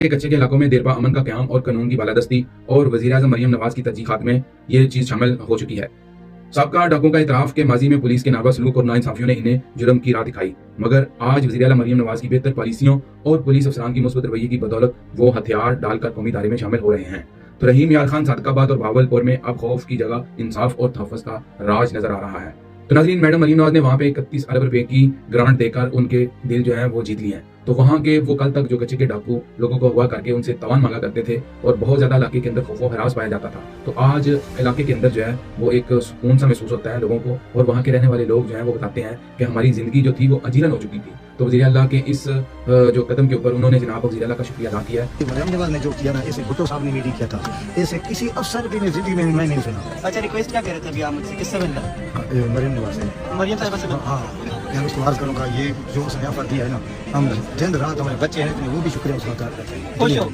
के कच्चे के इलाकों में देरपा अमन का क़याम और कानून की बालादस्ती और वज़ीर-ए-आज़म मरियम नवाज की तरजीहात में ये चीज़ शामिल हो चुकी है। साबका डाकुओं का इतराफ़ के माजी में पुलिस के नाबा सलूक और नाइंसाफियों ने इन्हें जुर्म की राह दिखाई, मगर आज वज़ीर-ए-आला मरियम नवाज की बेहतर पॉलिसियों और पुलिस अफसरान की मुस्बत रवैये की बदौलत वो हथियार डालकर कौमी दायरे में शामिल हो रहे हैं। तो रहीम यार खान सादकाबाद और भावलपुर में अब खौफ की जगह इंसाफ और तहफ़्फ़ुज़ का राज नजर आ रहा है। तो नाज़रीन, मैडम मरियम नवाज ने वहाँ पे 31 अरब रुपए की ग्रांट देकर उनके दिल जो है वो जीत लिए हैं। तो वहाँ के वो कल तक जो कच्चे के डाकू लोगों को अगवा करके उनसे तवान मांगा करते थे और बहुत ज्यादा इलाके के अंदर खौफ और हरास पाया जाता था, तो आज इलाके के अंदर जो है वो एक सुकून सा महसूस होता है लोगों को। और वहाँ के रहने वाले लोग जो है वो बताते हैं कि हमारी जिंदगी जो थी वो अजीरन हो चुकी थी। तो वज़ीर अल्लाह के इस जो कदम के ऊपर उन्होंने जनाब वज़ीर अल्लाह का शुक्रिया अदा किया है। मरियम नवाज ने जो किया ना, इसे भुट्टो साहब ने भी किया था, इसे किसी अफसर भी ने जिंदगी में मैं नहीं सुना। अच्छा, रिक्वेस्ट क्या कह रहे थे अभी आप मुझसे, किससे मिलना? मरियम नवाज से, मरियम साहिबा से मिलना? हाँ, मैं उसको अर्ज करूँगा, ये जो सयाफत दिया है ना, हम दिन रात हमारे बच्चे हैं वो भी शुक्रिया उसका अदा करते हैं। खुश हो?